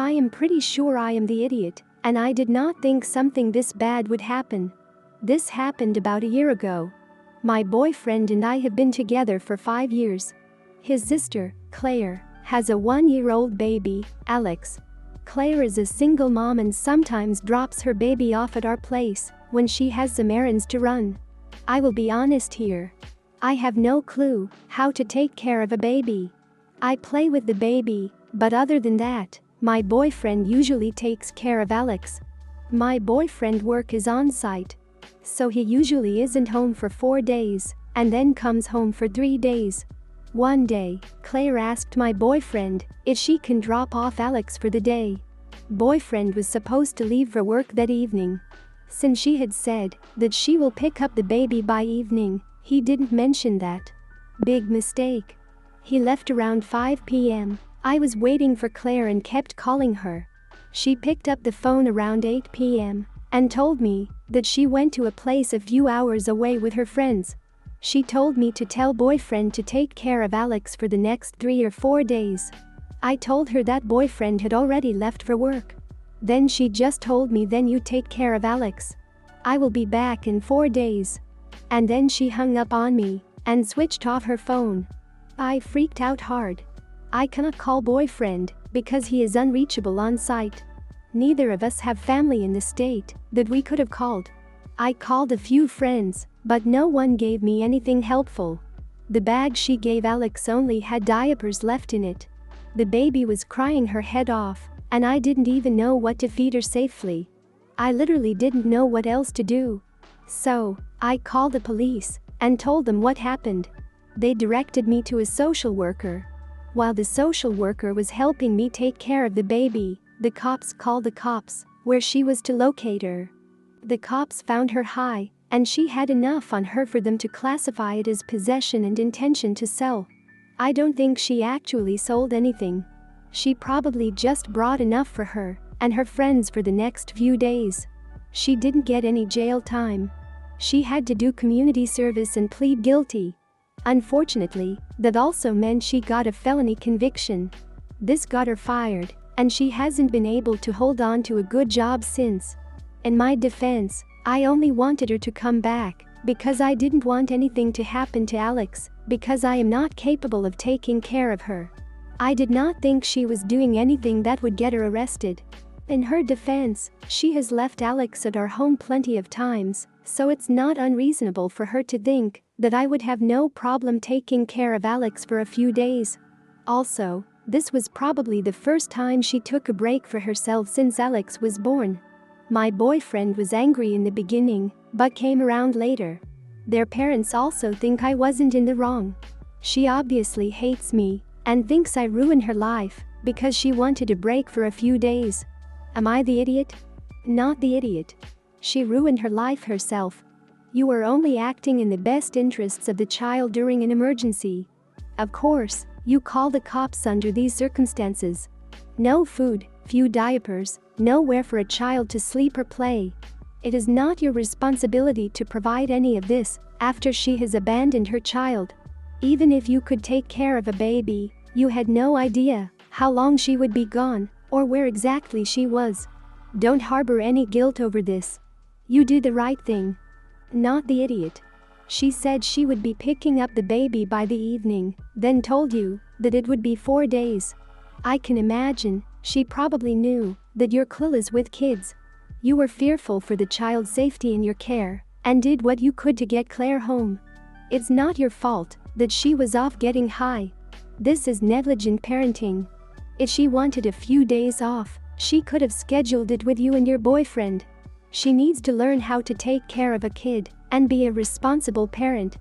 I am pretty sure I am the idiot, and I did not think something this bad would happen. This happened about a year ago. My boyfriend and I have been together for 5 years. His sister, Claire, has a 1-year-old baby, Alex. Claire is a single mom and sometimes drops her baby off at our place when she has some errands to run. I will be honest here. I have no clue how to take care of a baby. I play with the baby, but other than that, my boyfriend usually takes care of Alex. My boyfriend work is on site, so he usually isn't home for 4 days and then comes home for 3 days. One day, Claire asked my boyfriend if she can drop off Alex for the day. Boyfriend was supposed to leave for work that evening. Since she had said that she will pick up the baby by evening, he didn't mention that. Big mistake. He left around 5 p.m. I was waiting for Claire and kept calling her. She picked up the phone around 8 p.m. and told me that she went to a place a few hours away with her friends. She told me to tell boyfriend to take care of Alex for the next 3 or 4 days. I told her that boyfriend had already left for work. Then she just told me, then you take care of Alex. I will be back in 4 days. And then she hung up on me and switched off her phone. I freaked out hard. I cannot call boyfriend because he is unreachable on site. Neither of us have family in the state that we could have called. I called a few friends, but no one gave me anything helpful. The bag she gave Alex only had diapers left in it. The baby was crying her head off, and I didn't even know what to feed her safely. I literally didn't know what else to do. So, I called the police and told them what happened. They directed me to a social worker. While the social worker was helping me take care of the baby, the cops called the cops, where she was to locate her. The cops found her high, and she had enough on her for them to classify it as possession and intention to sell. I don't think she actually sold anything. She probably just brought enough for her and her friends for the next few days. She didn't get any jail time. She had to do community service and plead guilty. Unfortunately, that also meant she got a felony conviction. This got her fired, and she hasn't been able to hold on to a good job since. In my defense, I only wanted her to come back because I didn't want anything to happen to Alex, because I am not capable of taking care of her. I did not think she was doing anything that would get her arrested. In her defense, she has left Alex at our home plenty of times, so it's not unreasonable for her to think that I would have no problem taking care of Alex for a few days. Also, this was probably the first time she took a break for herself since Alex was born. My boyfriend was angry in the beginning, but came around later. Their parents also think I wasn't in the wrong. She obviously hates me and thinks I ruined her life because she wanted a break for a few days. Am I the idiot? Not the idiot. She ruined her life herself. You are only acting in the best interests of the child during an emergency. Of course, you call the cops under these circumstances. No food, few diapers, nowhere for a child to sleep or play. It is not your responsibility to provide any of this after she has abandoned her child. Even if you could take care of a baby, you had no idea how long she would be gone or where exactly she was. Don't harbor any guilt over this. You did the right thing. Not the idiot. She said she would be picking up the baby by the evening, then told you that it would be 4 days. I can imagine she probably knew that you're clueless with kids. You were fearful for the child's safety in your care and did what you could to get Claire home. It's not your fault that she was off getting high. This is negligent parenting. If she wanted a few days off, she could have scheduled it with you and your boyfriend. She needs to learn how to take care of a kid and be a responsible parent.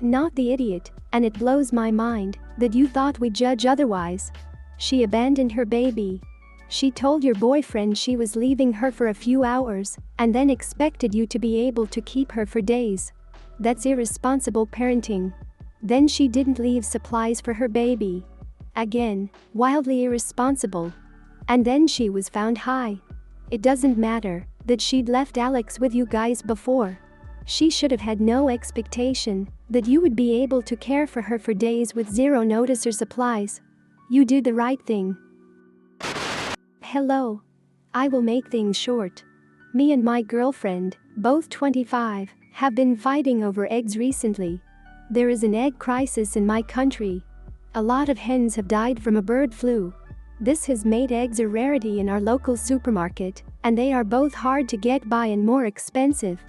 Not the idiot, and it blows my mind that you thought we judge otherwise. She abandoned her baby. She told your boyfriend she was leaving her for a few hours and then expected you to be able to keep her for days. That's irresponsible parenting. Then she didn't leave supplies for her baby. Again, wildly irresponsible. And then she was found high. It doesn't matter that she'd left Alex with you guys before. She should have had no expectation that you would be able to care for her for days with zero notice or supplies. You did the right thing. Hello. I will make things short. Me and my girlfriend, both 25, have been fighting over eggs recently. There is an egg crisis in my country. A lot of hens have died from a bird flu. This has made eggs a rarity in our local supermarket, and they are both hard to get by and more expensive.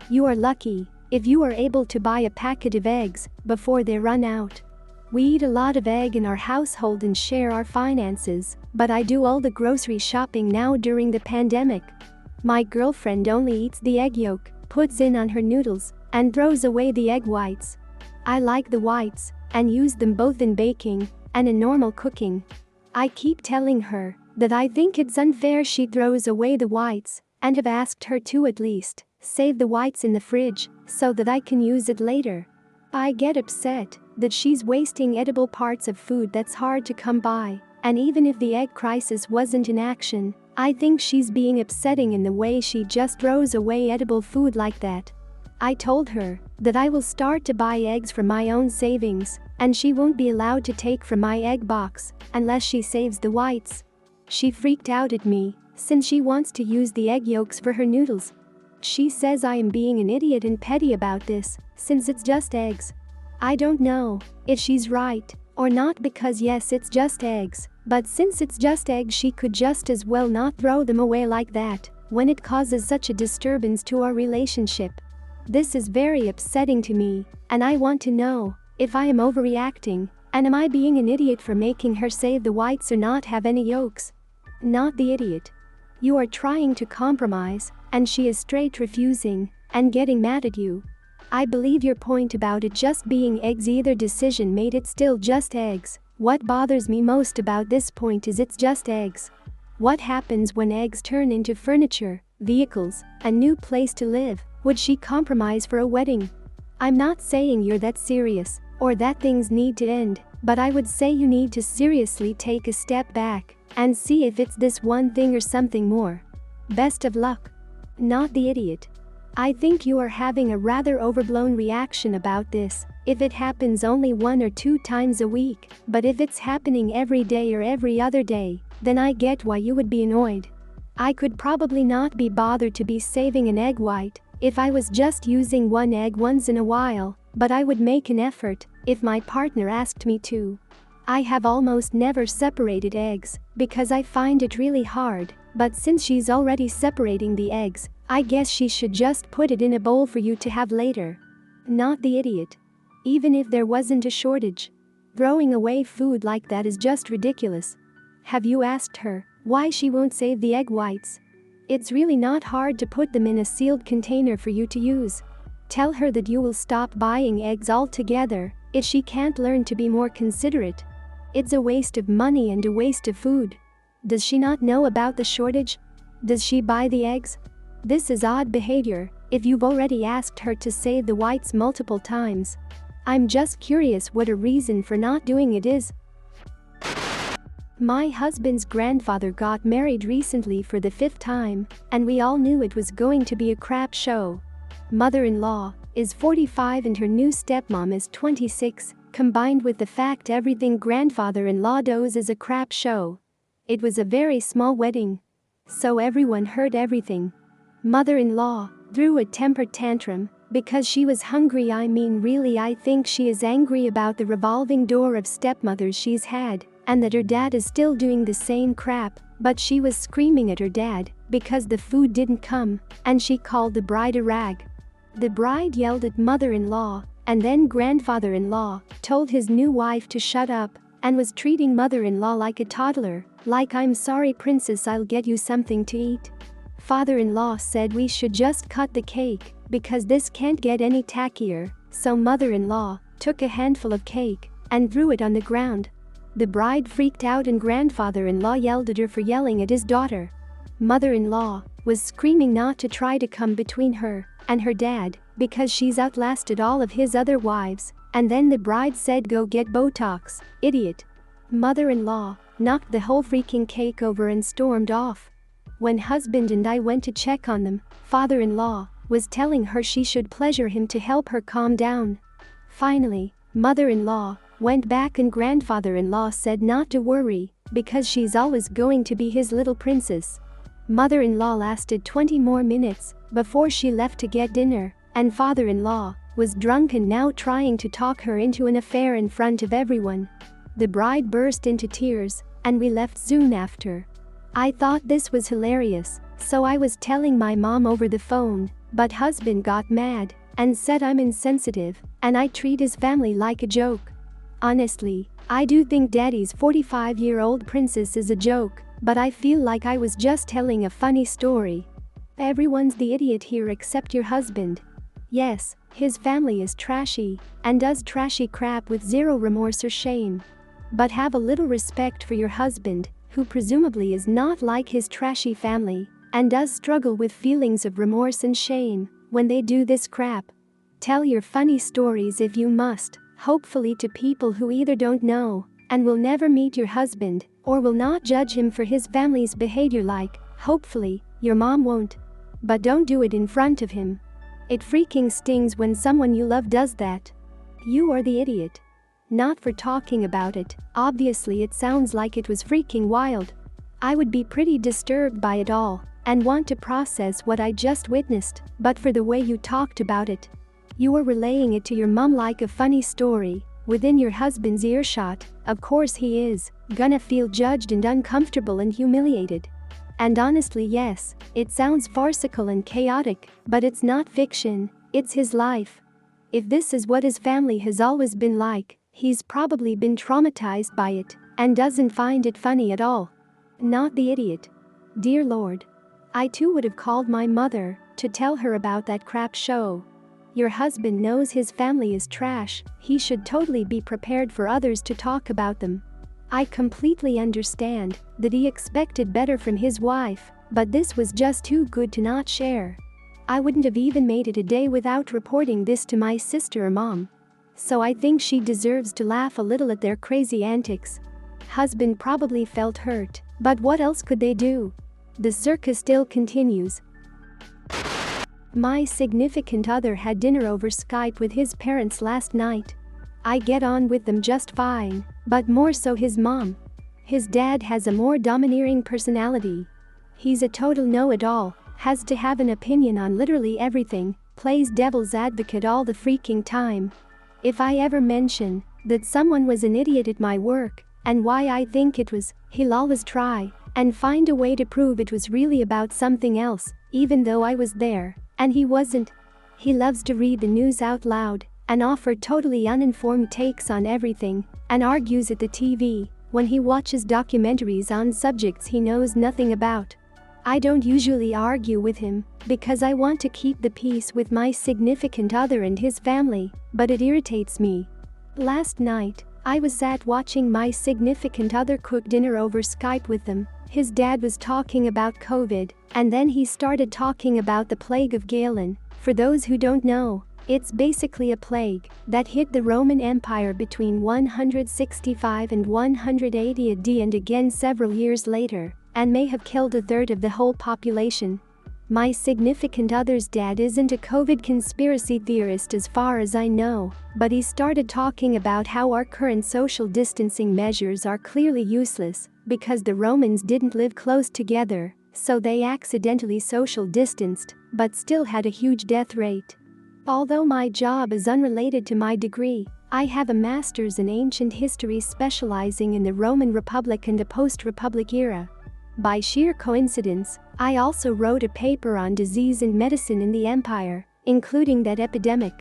You are lucky if you are able to buy a packet of eggs before they run out. We eat a lot of egg in our household and share our finances, but I do all the grocery shopping now during the pandemic. My girlfriend only eats the egg yolk, puts in on her noodles, and throws away the egg whites. I like the whites and use them both in baking and in normal cooking. I keep telling her that I think it's unfair she throws away the whites and have asked her to at least save the whites in the fridge so that I can use it later. I get upset that she's wasting edible parts of food that's hard to come by, and even if the egg crisis wasn't in action, I think she's being upsetting in the way she just throws away edible food like that. I told her that I will start to buy eggs from my own savings, and she won't be allowed to take from my egg box unless she saves the whites. She freaked out at me since she wants to use the egg yolks for her noodles. She says I am being an idiot and petty about this, since it's just eggs. I don't know if she's right or not because yes, it's just eggs, but since it's just eggs she could just as well not throw them away like that when it causes such a disturbance to our relationship. This is very upsetting to me, and I want to know if I am overreacting, and am I being an idiot for making her save the whites or not have any yolks? Not the idiot. You are trying to compromise, and she is straight refusing and getting mad at you. I believe your point about it just being eggs, either decision made, it's still just eggs. What bothers me most about this point is it's just eggs. What happens when eggs turn into furniture, vehicles, a new place to live? Would she compromise for a wedding? I'm not saying you're that serious or that things need to end, but I would say you need to seriously take a step back and see if it's this one thing or something more. Best of luck. Not the idiot. I think you are having a rather overblown reaction about this if it happens only 1 or 2 times a week, but if it's happening every day or every other day, then I get why you would be annoyed. I could probably not be bothered to be saving an egg white if I was just using one egg once in a while, but I would make an effort if my partner asked me to. I have almost never separated eggs because I find it really hard, but since she's already separating the eggs, I guess she should just put it in a bowl for you to have later. Not the idiot. Even if there wasn't a shortage, throwing away food like that is just ridiculous. Have you asked her why she won't save the egg whites? It's really not hard to put them in a sealed container for you to use. Tell her that you will stop buying eggs altogether if she can't learn to be more considerate. It's a waste of money and a waste of food. Does she not know about the shortage? Does she buy the eggs? This is odd behavior if you've already asked her to save the whites multiple times. I'm just curious what a reason for not doing it is. My husband's grandfather got married recently for the 5th time, and we all knew it was going to be a crap show. Mother-in-law is 45 and her new stepmom is 26, combined with the fact everything grandfather-in-law does is a crap show. It was a very small wedding, so everyone heard everything. Mother-in-law threw a temper tantrum because she was hungry. I mean, really, I think she is angry about the revolving door of stepmothers she's had, and that her dad is still doing the same crap, but she was screaming at her dad because the food didn't come, and she called the bride a rag. The bride yelled at mother-in-law, and then grandfather-in-law told his new wife to shut up and was treating mother-in-law like a toddler, like, "I'm sorry princess, I'll get you something to eat." Father-in-law said we should just cut the cake because this can't get any tackier, so mother-in-law took a handful of cake and threw it on the ground. The bride freaked out and grandfather-in-law yelled at her for yelling at his daughter. Mother-in-law was screaming not to try to come between her and her dad because she's outlasted all of his other wives, and then the bride said, "Go get Botox, idiot." Mother-in-law knocked the whole freaking cake over and stormed off. When husband and I went to check on them, father-in-law was telling her she should pleasure him to help her calm down. Finally, mother-in-law Went back and grandfather-in-law said not to worry, because she's always going to be his little princess. Mother-in-law lasted 20 more minutes before she left to get dinner, and father-in-law was drunk and now trying to talk her into an affair in front of everyone. The bride burst into tears, and we left soon after. I thought this was hilarious, so I was telling my mom over the phone, but husband got mad and said I'm insensitive and I treat his family like a joke. Honestly, I do think daddy's 45-year-old princess is a joke, but I feel like I was just telling a funny story. Everyone's the idiot here except your husband. Yes, his family is trashy and does trashy crap with zero remorse or shame. But have a little respect for your husband, who presumably is not like his trashy family and does struggle with feelings of remorse and shame when they do this crap. Tell your funny stories if you must, hopefully to people who either don't know and will never meet your husband or will not judge him for his family's behavior, like, hopefully, your mom won't. But don't do it in front of him. It freaking stings when someone you love does that. You are the idiot. Not for talking about it, obviously it sounds like it was freaking wild. I would be pretty disturbed by it all and want to process what I just witnessed, but for the way you talked about it. You were relaying it to your mom like a funny story, within your husband's earshot. Of course he is gonna feel judged and uncomfortable and humiliated. And honestly, yes, it sounds farcical and chaotic, but it's not fiction, it's his life. If this is what his family has always been like, he's probably been traumatized by it and doesn't find it funny at all. Not the idiot. Dear Lord. I too would have called my mother to tell her about that crap show. Your husband knows his family is trash, he should totally be prepared for others to talk about them. I completely understand that he expected better from his wife, but this was just too good to not share. I wouldn't have even made it a day without reporting this to my sister or mom. So I think she deserves to laugh a little at their crazy antics. Husband probably felt hurt, but what else could they do? The circus still continues. My significant other had dinner over Skype with his parents last night. I get on with them just fine, but more so his mom. His dad has a more domineering personality. He's a total know-it-all, has to have an opinion on literally everything, plays devil's advocate all the freaking time. If I ever mention that someone was an idiot at my work and why I think it was, he'll always try and find a way to prove it was really about something else, even though I was there and he wasn't. He loves to read the news out loud and offer totally uninformed takes on everything and argues at the TV when he watches documentaries on subjects he knows nothing about. I don't usually argue with him because I want to keep the peace with my significant other and his family, but it irritates me. Last night, I was sat watching my significant other cook dinner over Skype with them. His dad was talking about COVID, and then he started talking about the plague of Galen. For those who don't know, it's basically a plague that hit the Roman Empire between 165 and 180 AD and again several years later, and may have killed a third of the whole population. My significant other's dad isn't a COVID conspiracy theorist as far as I know, but he started talking about how our current social distancing measures are clearly useless because the Romans didn't live close together, so they accidentally social distanced, but still had a huge death rate. Although my job is unrelated to my degree, I have a master's in ancient history specializing in the Roman Republic and the post-Republic era. By sheer coincidence, I also wrote a paper on disease and medicine in the empire, including that epidemic.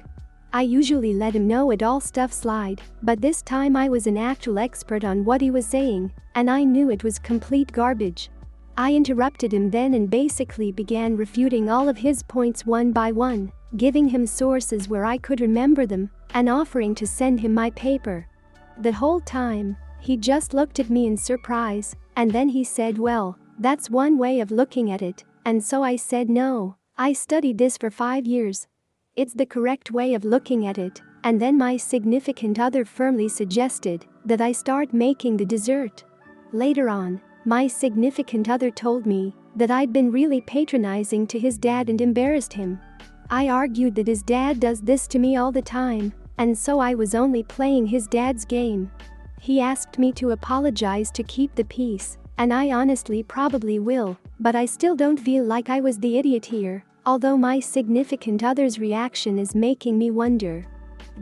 I usually let him know it all stuff slide, but this time I was an actual expert on what he was saying, and I knew it was complete garbage. I interrupted him then and basically began refuting all of his points one by one, giving him sources where I could remember them, and offering to send him my paper. The whole time, he just looked at me in surprise, and then he said, "Well, that's one way of looking at it," and so I said, "No, I studied this for 5 years. It's the correct way of looking at it," and then my significant other firmly suggested that I start making the dessert. Later on, my significant other told me that I'd been really patronizing to his dad and embarrassed him. I argued that his dad does this to me all the time, And so I was only playing his dad's game. He asked me to apologize to keep the peace, and I honestly probably will, but I still don't feel like I was the idiot here, although my significant other's reaction is making me wonder.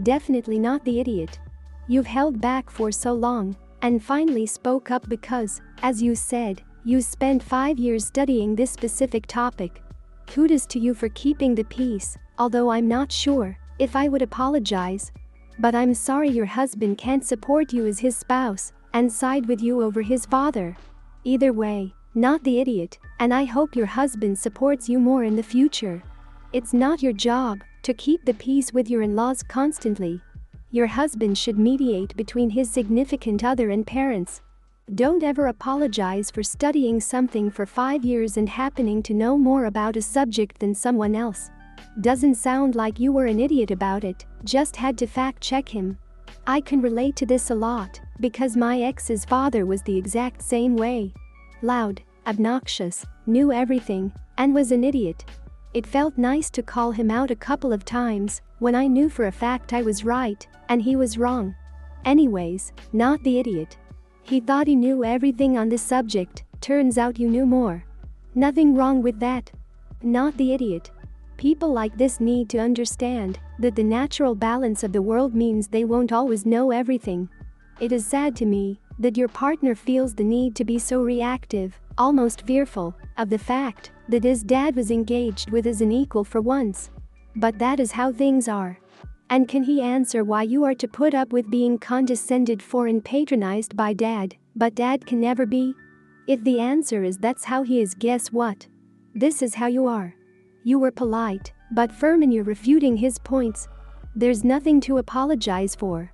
Definitely not the idiot. You've held back for so long, and finally spoke up because, as you said, you spent 5 years studying this specific topic. Kudos to you for keeping the peace, although I'm not sure if I would apologize. But I'm sorry your husband can't support you as his spouse and side with you over his father. Either way, not the idiot, and I hope your husband supports you more in the future. It's not your job to keep the peace with your in-laws constantly. Your husband should mediate between his significant other and parents. Don't ever apologize for studying something for 5 years and happening to know more about a subject than someone else. Doesn't sound like you were an idiot about it, just had to fact-check him. I can relate to this a lot, because my ex's father was the exact same way. Loud, obnoxious, knew everything, and was an idiot. It felt nice to call him out a couple of times, when I knew for a fact I was right, and he was wrong. Anyways, not the idiot. He thought he knew everything on this subject, turns out you knew more. Nothing wrong with that. Not the idiot. People like this need to understand that the natural balance of the world means they won't always know everything. It is sad to me that your partner feels the need to be so reactive, almost fearful, of the fact that his dad was engaged with as an equal for once. But that is how things are. And can he answer why you are to put up with being condescended for and patronized by dad, but dad can never be? If the answer is that's how he is, guess what? This is how you are. You were polite, but firm in your refuting his points. There's nothing to apologize for.